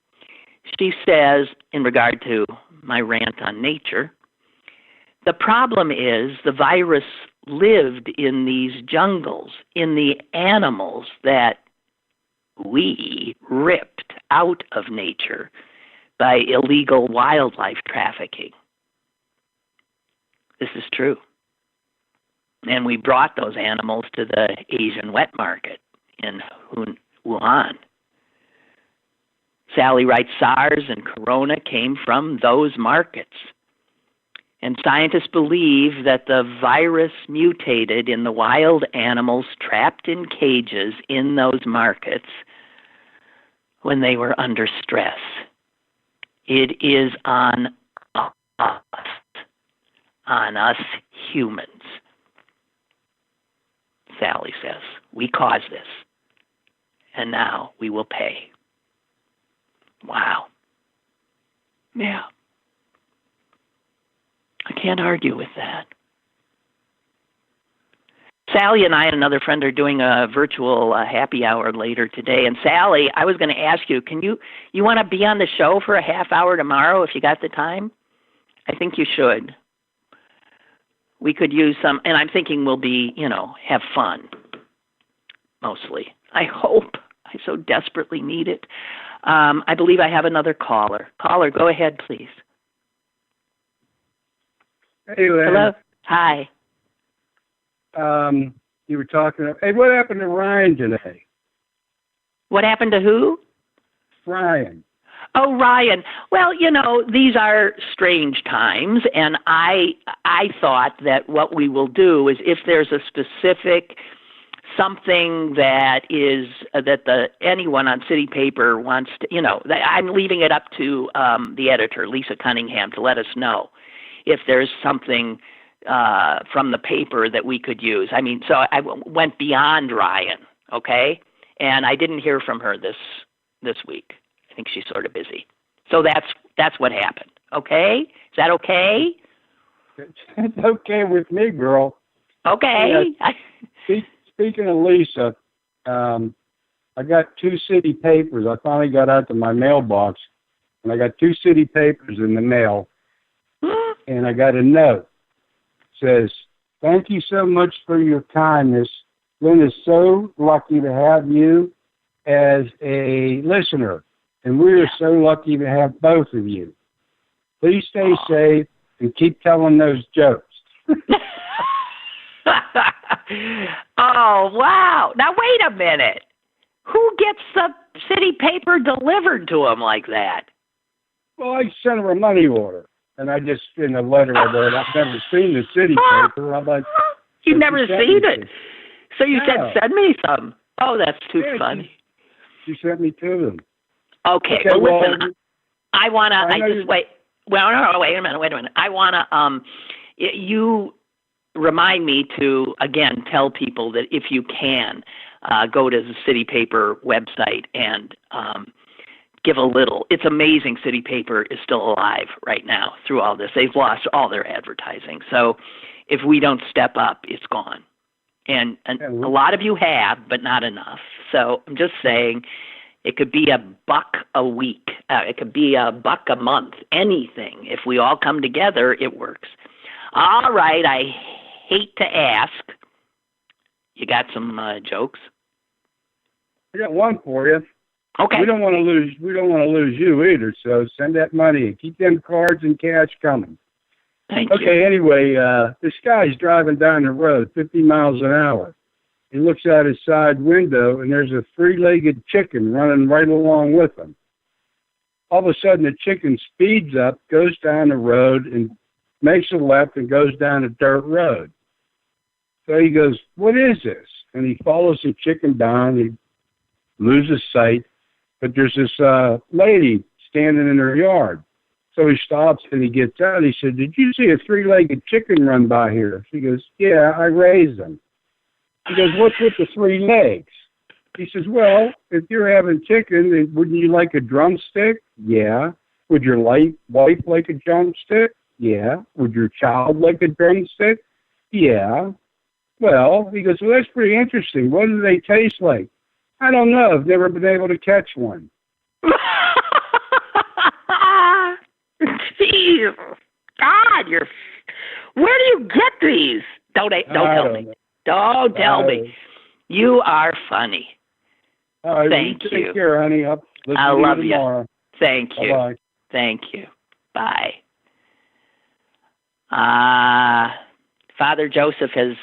She says, in regard to my rant on nature, the problem is the virus lived in these jungles, in the animals that we ripped out of nature by illegal wildlife trafficking. This is true. And we brought those animals to the Asian wet market in Wuhan. Sally writes, SARS and Corona came from those markets. And scientists believe that the virus mutated in the wild animals trapped in cages in those markets when they were under stress. It is on us humans. Sally says, we caused this, and now we will pay. Wow. Yeah. I can't argue with that. Sally and I and another friend are doing a virtual happy hour later today. And Sally, I was going to ask you, you want to be on the show for a half hour tomorrow if you got the time? I think you should. We could use some, and I'm thinking we'll be, have fun, mostly. I hope. I so desperately need it. I believe I have another caller. Caller, go ahead, please. Hey, Lynn. Hello? Hi. You were talking, hey, what happened to Ryan today? What happened to who? Ryan. Oh, Ryan. Well, these are strange times, and I thought that what we will do is if there's a specific something that is anyone on City Paper wants to, I'm leaving it up to the editor, Lisa Cunningham, to let us know if there's something from the paper that we could use. I mean, so I went beyond Ryan, okay? And I didn't hear from her this week. I think she's sort of busy. So that's what happened, okay? Is that okay? It's okay with me, girl. Okay. Yeah, speaking of Lisa, I got 2 city papers. I finally got out to my mailbox, and I got 2 city papers in the mail, and I got a note. It says, thank you so much for your kindness. Lynn is so lucky to have you as a listener, and we are so lucky to have both of you. Please stay safe and keep telling those jokes. Oh, wow. Now, wait a minute. Who gets the city paper delivered to them like that? Well, I sent her a money order, and I just, in a letter I wrote, I've never seen the city paper. I'm like, you've never seen it? So you said, send me some. Oh, that's too funny. She sent me 2 of them. Okay, well, listen, I want to, wait. Well, no, wait a minute. I want to, you remind me to, again, tell people that if you can, go to the City Paper website and give a little. It's amazing City Paper is still alive right now through all this. They've lost all their advertising. So if we don't step up, it's gone. And a lot of you have, but not enough. So I'm just saying it could be $1 a week. It could be $1 a month, anything. If we all come together, it works. All right, I hate to ask. You got some jokes? I got one for you. Okay. We don't want to lose you either. So send that money and keep them cards and cash coming. Thank you. Okay. Anyway, this guy's driving down the road 50 miles an hour. He looks out his side window and there's a 3-legged chicken running right along with him. All of a sudden, the chicken speeds up, goes down the road, and makes a left and goes down a dirt road. So he goes, what is this? And he follows the chicken down. He loses sight. But there's this lady standing in her yard. So he stops and he gets out. He said, did you see a 3-legged chicken run by here? She goes, yeah, I raised them. He goes, what's with the 3 legs? He says, well, if you're having chicken, then wouldn't you like a drumstick? Yeah. Would your wife like a drumstick? Yeah. Would your child like a drumstick? Yeah. Well, he goes, well, that's pretty interesting. What do they taste like? I don't know. I've never been able to catch one. Jeez. God, where do you get these? Don't tell me. Don't tell me. You are funny. All right, Thank you. you. Take care, honey. I love you. Thank you. Bye-bye. Thank you. Bye. Father Joseph has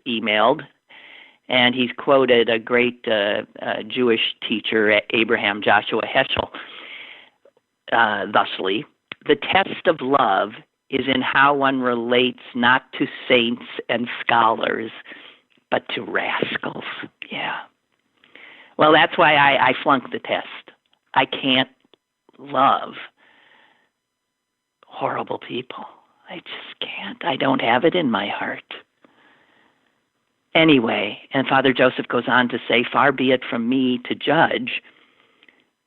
emailed, and he's quoted a great Jewish teacher, Abraham Joshua Heschel, thusly, the test of love is in how one relates not to saints and scholars, but to rascals. Yeah. Well, that's why I flunked the test. I can't love horrible people. I just can't. I don't have it in my heart. Anyway, and Father Joseph goes on to say, far be it from me to judge,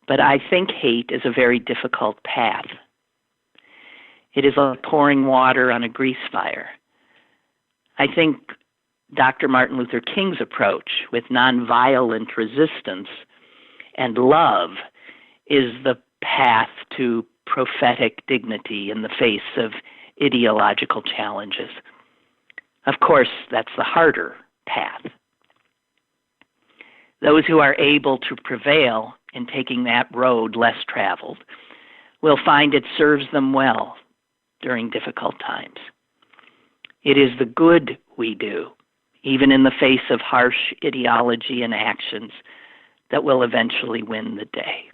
but I think hate is a very difficult path. It is like pouring water on a grease fire. I think Dr. Martin Luther King's approach with nonviolent resistance and love is the path to prophetic dignity in the face of ideological challenges. Of course, that's the harder path. Those who are able to prevail in taking that road less traveled will find it serves them well during difficult times. It is the good we do, even in the face of harsh ideology and actions, that will eventually win the day.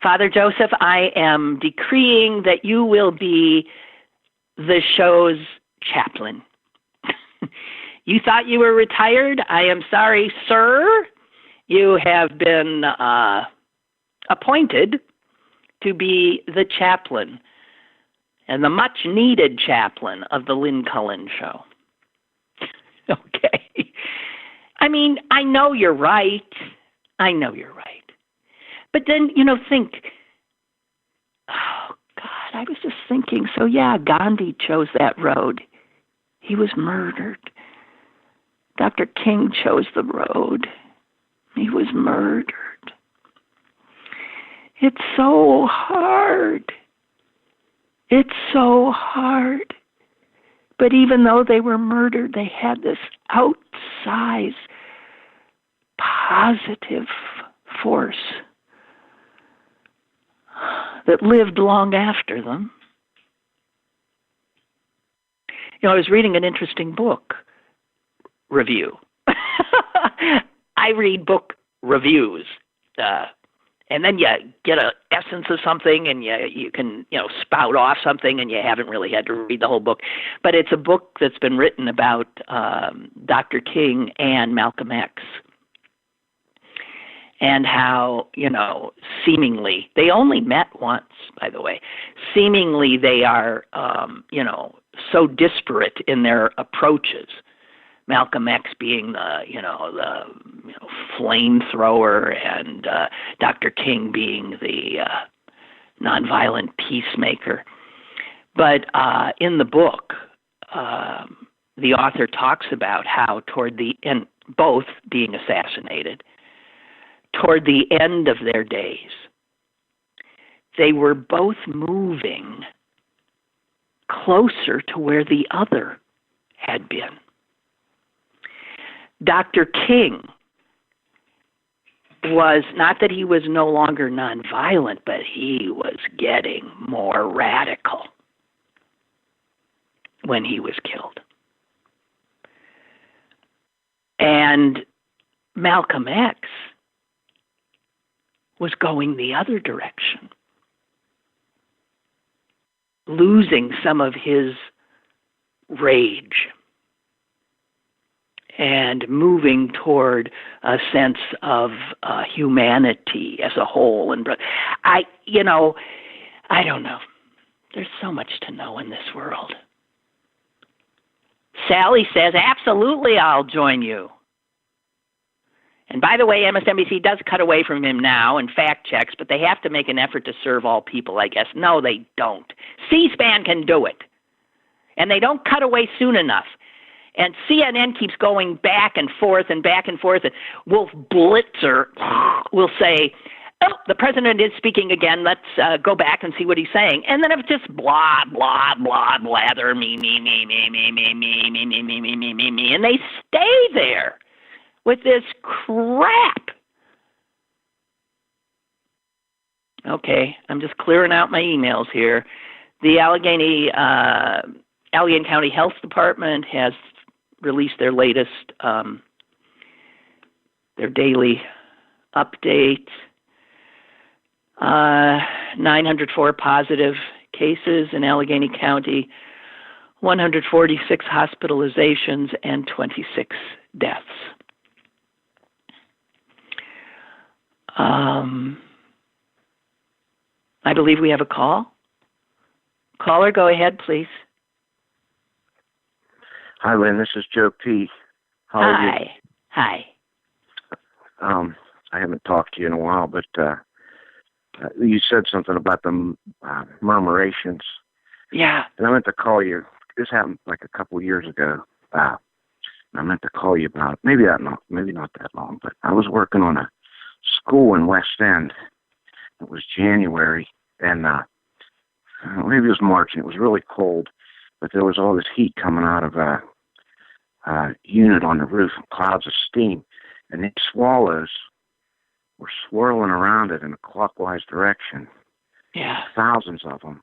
Father Joseph, I am decreeing that you will be the show's chaplain. You thought you were retired? I am sorry, sir. You have been appointed to be the chaplain and the much-needed chaplain of the Lynn Cullen show. Okay. I mean, I know you're right. But then, think, oh, God, I was just thinking, so yeah, Gandhi chose that road. He was murdered. Dr. King chose the road. He was murdered. It's so hard. But even though they were murdered, they had this outsized, positive force that lived long after them. I was reading an interesting book review. I read book reviews, and then you get an essence of something, and you can spout off something, and you haven't really had to read the whole book. But it's a book that's been written about Dr. King and Malcolm X, and how seemingly they only met once. By the way, seemingly they are so disparate in their approaches. Malcolm X being the flamethrower, and Dr. King being the nonviolent peacemaker. But in the book, the author talks about how toward the end, both being assassinated, toward the end of their days, they were both moving closer to where the other had been. Dr. King was, not that he was no longer nonviolent, but he was getting more radical when he was killed. And Malcolm X was going the other direction, losing some of his rage and moving toward a sense of humanity as a whole. And I don't know. There's so much to know in this world. Sally says, absolutely, I'll join you. And by the way, MSNBC does cut away from him now and fact checks, but they have to make an effort to serve all people, I guess. No, they don't. C-SPAN can do it. And they don't cut away soon enough. And CNN keeps going back and forth and back and forth. And Wolf Blitzer will say, oh, the president is speaking again. Let's go back and see what he's saying. And then it's just blah, blah, blah, blather, me. And they stay there with this crap. Okay, I'm just clearing out my emails here. The Allegheny County Health Department has released their latest, their daily update. 904 positive cases in Allegheny County, 146 hospitalizations, and 26 deaths. I believe we have a call. Caller, go ahead, please. Hi, Lynn. This is Joe P. How are you? Hi. I haven't talked to you in a while, but you said something about the murmurations. Yeah. And I meant to call you. This happened like a couple of years ago. And I meant to call you about it. Maybe not that long, but I was working on a school in West End. It was January, and maybe it was March, and it was really cold, but there was all this heat coming out of a unit on the roof, clouds of steam, and these swallows were swirling around it in a clockwise direction. Yeah. Thousands of them.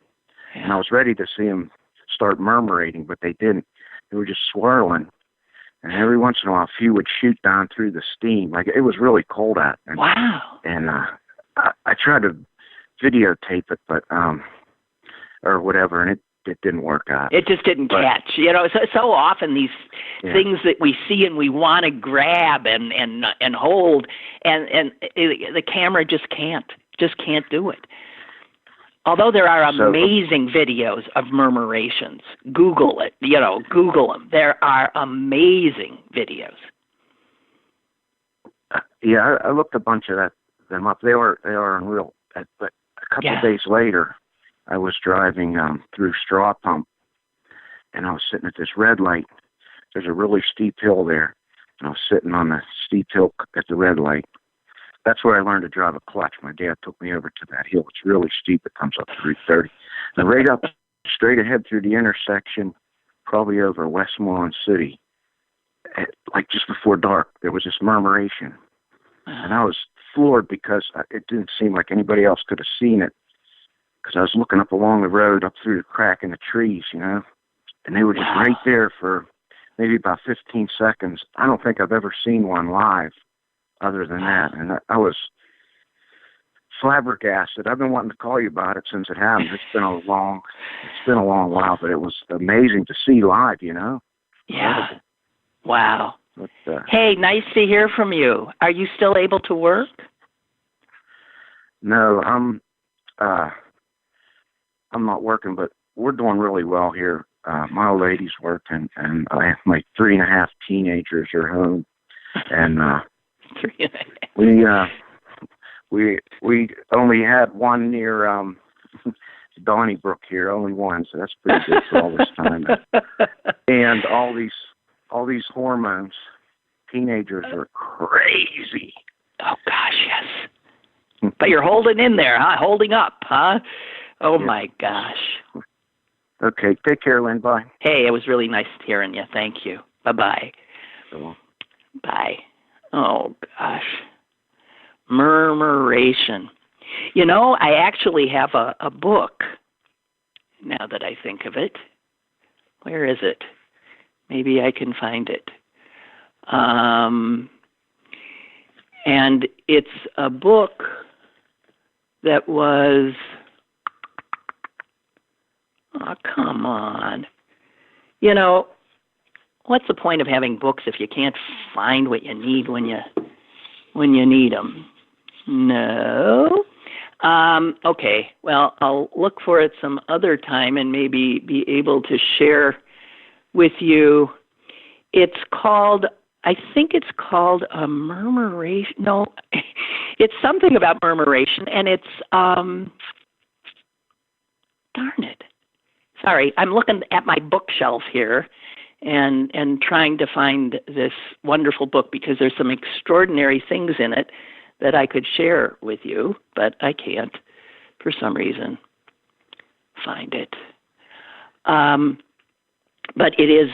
Yeah. And I was ready to see them start murmurating, but they didn't. They were just swirling. And every once in a while, a few would shoot down through the steam. Like, it was really cold out. And, wow. And I tried to videotape it, but or whatever, and it didn't work out. It just didn't catch. You know, so often these things that we see and we want to grab and hold, and the camera just can't do it. Although there are amazing videos of murmurations. Google it. Google them. There are amazing videos. Yeah, I looked a bunch of them up. They are unreal. But a couple of days later, I was driving through Straw Pump, and I was sitting at this red light. There's a really steep hill there, and I was sitting on the steep hill at the red light. That's where I learned to drive a clutch. My dad took me over to that hill. It's really steep. It comes up to 330. And right up, straight ahead through the intersection, probably over Westmoreland City, like just before dark, there was this murmuration. And I was floored because it didn't seem like anybody else could have seen it. Because I was looking up along the road, up through the crack in the trees, and they were just right there for maybe about 15 seconds. I don't think I've ever seen one live other than that. And I was flabbergasted. I've been wanting to call you about it since it happened. It's been a long while, but it was amazing to see live, Yeah. Incredible. Wow. But, hey, nice to hear from you. Are you still able to work? No, I'm not working, but we're doing really well here. My old lady's working, and I have my 3.5 teenagers are home, and we only had one near Donnybrook here, only one, so that's pretty good for all this time. And all these hormones, teenagers are crazy. Oh gosh, yes. But you're holding in there, huh? Holding up, huh? Oh my gosh. Okay, take care, Lynn. Bye. Hey, it was really nice hearing you. Thank you. Bye-bye. So. Bye. Oh gosh. Murmuration. I actually have a book, now that I think of it. Where is it? Maybe I can find it. And it's a book that was, oh, come on. What's the point of having books if you can't find what you need when you need them? No. Okay, well, I'll look for it some other time and maybe be able to share with you It's called, I think it's called a murmuration. No, it's something about murmuration, and it's, darn it. Sorry, I'm looking at my bookshelf here and trying to find this wonderful book because there's some extraordinary things in it that I could share with you, but I can't, for some reason, find it. But it is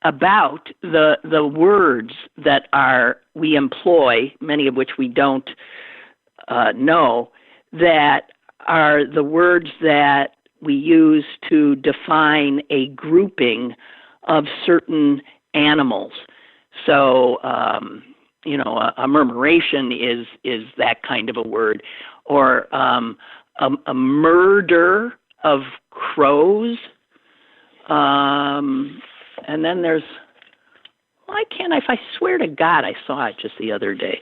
about the words that we employ, many of which we don't know, that are the words that we use to define a grouping of certain animals. So, a murmuration is that kind of a word, or a murder of crows. And then there's, why can't I swear to God I saw it just the other day.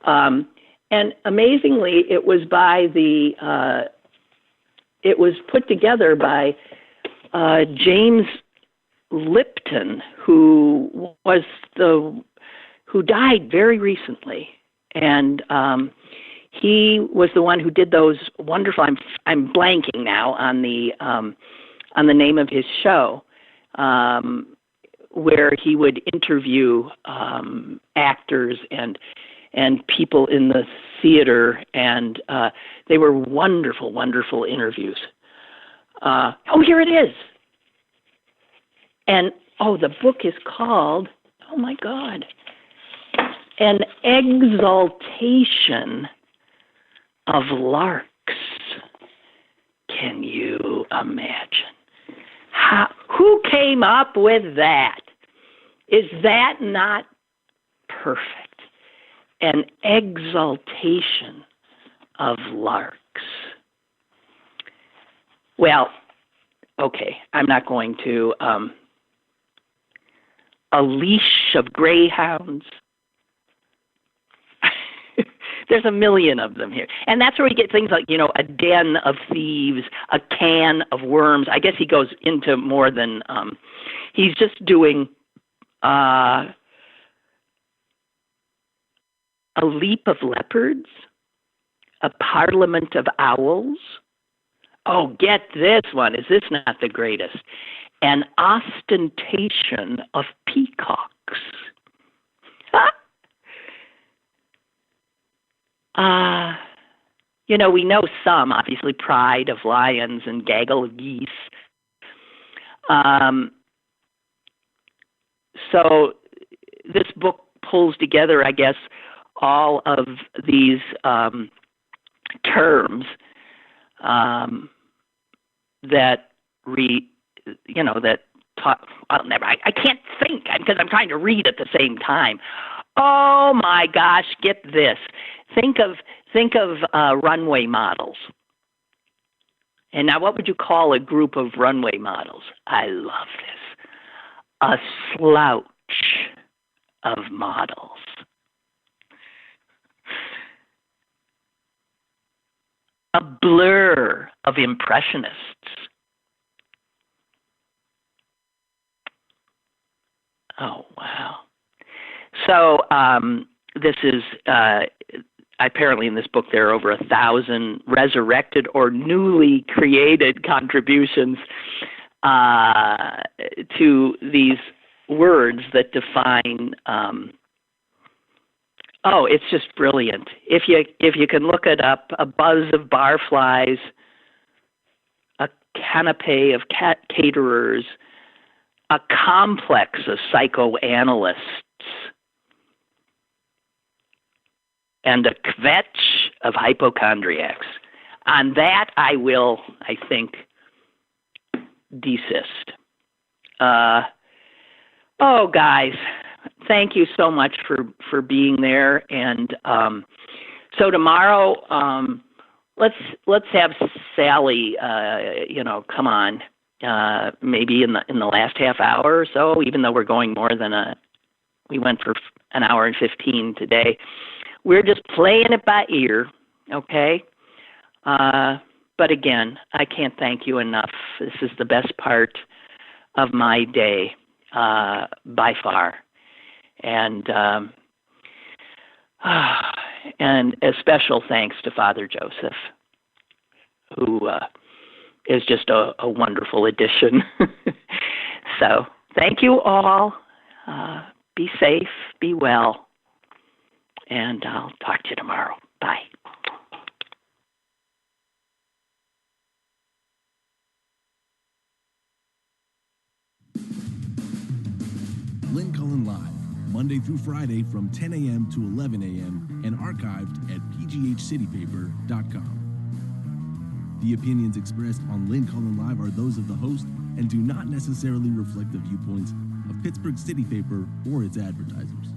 And amazingly, it was it was put together by James Lipton, who died very recently, and he was the one who did those wonderful. I'm blanking now on the name of his show, where he would interview actors and people in the theater, and they were wonderful, wonderful interviews. Here it is. And, the book is called, oh my God, An Exaltation of Larks. Can you imagine? Who came up with that? Is that not perfect? An exaltation of larks. Well, okay, I'm not going to. A leash of greyhounds. There's a million of them here. And that's where we get things like, a den of thieves, a can of worms. I guess he goes into more than, he's just doing a leap of leopards, a parliament of owls. Oh, get this one. Is this not the greatest? An ostentation of peacocks. We know some, obviously, pride of lions and gaggle of geese. So this book pulls together, I guess, all of these terms that that talk. I can't think because I'm trying to read at the same time. Oh my gosh! Get this. Think of runway models. And now, what would you call a group of runway models? I love this. A slouch of models. A blur of impressionists. Oh, wow. So this is, apparently in this book there are over 1,000 resurrected or newly created contributions to these words that define, it's just brilliant. If you can look it up, a buzz of barflies, a canopy of caterers, a complex of psychoanalysts, and a kvetch of hypochondriacs. On that, I will, I think, desist. Guys, thank you so much for being there. And so tomorrow, let's have Sally. Come on, maybe in the last half hour or so. Even though we're going more than we went for an hour and 15 today. We're just playing it by ear, okay? But again, I can't thank you enough. This is the best part of my day. by far. And a special thanks to Father Joseph, who is just a wonderful addition. So thank you all. Be safe, be well, and I'll talk to you tomorrow. Bye. Lynn Cullen Live, Monday through Friday from 10 a.m. to 11 a.m. and archived at pghcitypaper.com. The opinions expressed on Lynn Cullen Live are those of the host and do not necessarily reflect the viewpoints of Pittsburgh City Paper or its advertisers.